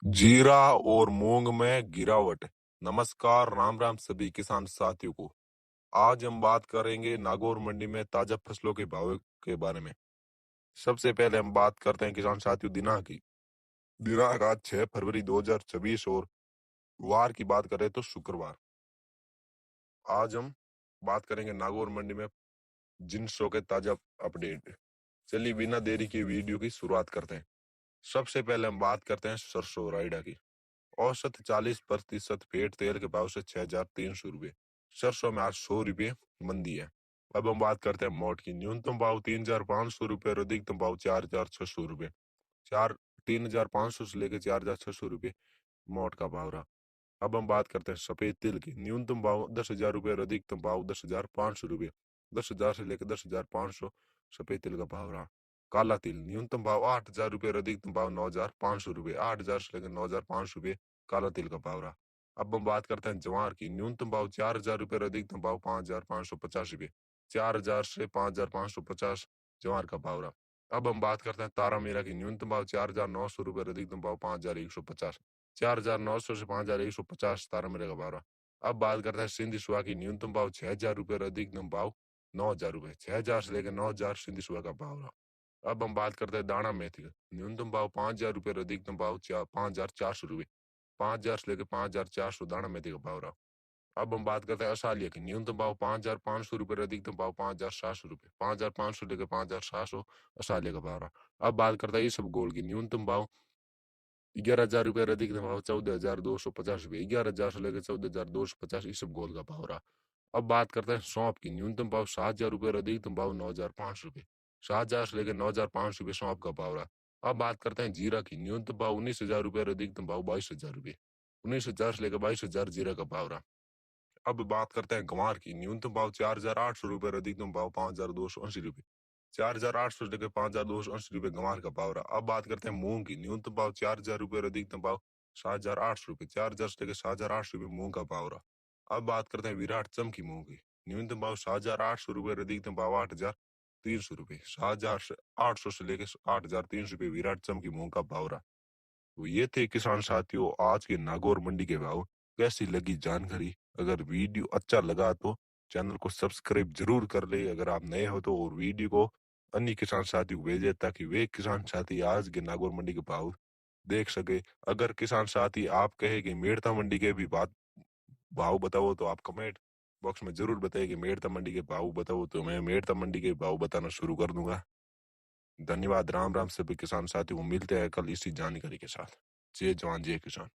जीरा और मूंग में गिरावट। नमस्कार, राम राम सभी किसान साथियों को। आज हम बात करेंगे नागौर मंडी में ताजा फसलों के भाव के बारे में। सबसे पहले हम बात करते हैं किसान साथियों दिनांक की। दिनांक आज 6 फरवरी 2024 और वार की बात करें तो शुक्रवार। आज हम बात करेंगे नागौर मंडी में जिनसों के ताजा अपडेट। चलिए बिना देरी की वीडियो की शुरुआत करते हैं। सबसे पहले हम बात करते हैं सरसों राइडा की। औसत 40% फेट तेल के भाव से 6,300 रुपये। सरसों में आज 100 रुपये मंदी है। अब हम बात करते हैं मोट की। न्यूनतम भाव 3,500 रुपये और अधिकतम भाव 4,600 रुपये। 3,500 से लेकर 4,600 रुपये मोट का भाव रहा। अब हम बात करते हैं सफेद तिल की। न्यूनतम भाव 10,000 रुपये और अधिकतम भाव 10,500 रुपये। 10,000 से लेकर 10,500 सफेद तिल का भाव रहा। काला तिल न्यूनतम भाव 8,000 रुपये और अधिकतम भाव 9,500 रुपये। 8,000 से लेकर 9,500 रुपये काला तिल का भाव रहा। अब हम बात करते हैं ज्वार की। न्यूनतम भाव 4,000 रुपये और अधिकतम भाव 5,550 रुपये। 4,000 से 5,550 ज्वार का भाव रहा। अब हम बात करते हैं तारा मीरा की। न्यूनतम भाव 4,900 रुपये और अधिकतम भाव 5,150। 4,900 से 5,150 तारा मीरा का भाव रहा। अब बात करते हैं सिंधी सुहा की। न्यूनतम भाव 6,000 रुपये और अधिकतम भाव 9,000 रुपये। 6,000 से लेकर 9,000 सिंधी सुहा का भाव रहा। अब हम बात करते हैं दाना मेथी का। न्यूनतम भाव 5,000 रुपये और अधिकतम भाव 5,400 रुपये। 5,000 से लेकर 5,400 दाना मेथी का भाव रहा। अब हम बात करते हैं असालिया की। न्यूनतम भाव 5,500 रुपये और अधिकतम भाव 5,700 रुपये। 5,500 लेकर 5,700 असालिया का भाव रहा। अब बात करते हैं इसब गोल्ड की। न्यूनतम भाव 11,000 रुपये और अधिकतम भाव 14,250 रुपये। 11,000 से लेकर 14,250 इसब गोल्ड का भाव रहा। अब बात करते हैं सौंफ की। न्यूनतम भाव 7,000 रुपये और अधिकतम भाव 9,500 रुपये। 7,000 से लेकर 9,500 रुपये सौंफ का भाव रहा। अब बात करते हैं जीरा की। न्यूनतम भाव 19,000 रुपये और अधिकतम भाव 22,000 रुपये। 19,000 से लेकर 22,000 जीरा का भाव रहा। अब बात करते हैं गंवार की। न्यूनतम भाव 4,800 रुपये और अधिकतम भाव 5,280 रुपये। 4,800 से लेकर 5,280 रुपये गंवार का भाव रहा। अब बात करते हैं मूंग की। न्यूनतम भाव 4,000 रुपये और अधिकतम भाव 7,800 रुपये। 4,000 से लेकर 7,800 रुपये मूंग का भाव रहा। अब बात करते हैं विराट चमकी मूंग की। न्यूनतम भाव 7,800 रुपये और अधिकतम भाव 8,300 रुपये। 7,800 से लेकर 8,300 रुपये विराट चमकी मूंग का भाव रहा। तो ये थे किसान साथियों आज के नागौर मंडी के भाव। कैसी लगी जानकारी? अगर वीडियो अच्छा लगा तो चैनल को सब्सक्राइब जरूर कर ले अगर आप नए हो तो, और वीडियो को अन्य किसान साथियों को भेजे ताकि वे किसान साथी आज के नागौर मंडी के भाव देख सके। अगर किसान साथी आप कहे कि मेड़ता मंडी के भी बात भाव बताओ तो आप कमेंट बॉक्स में जरूर बताइए कि मेड़ता मंडी के भाव बताओ, तो मैं मेड़ता मंडी के भाव बताना शुरू कर दूंगा। धन्यवाद। राम राम सभी किसान साथियों को। मिलते हैं कल इसी जानकारी के साथ। जय जवान जय किसान।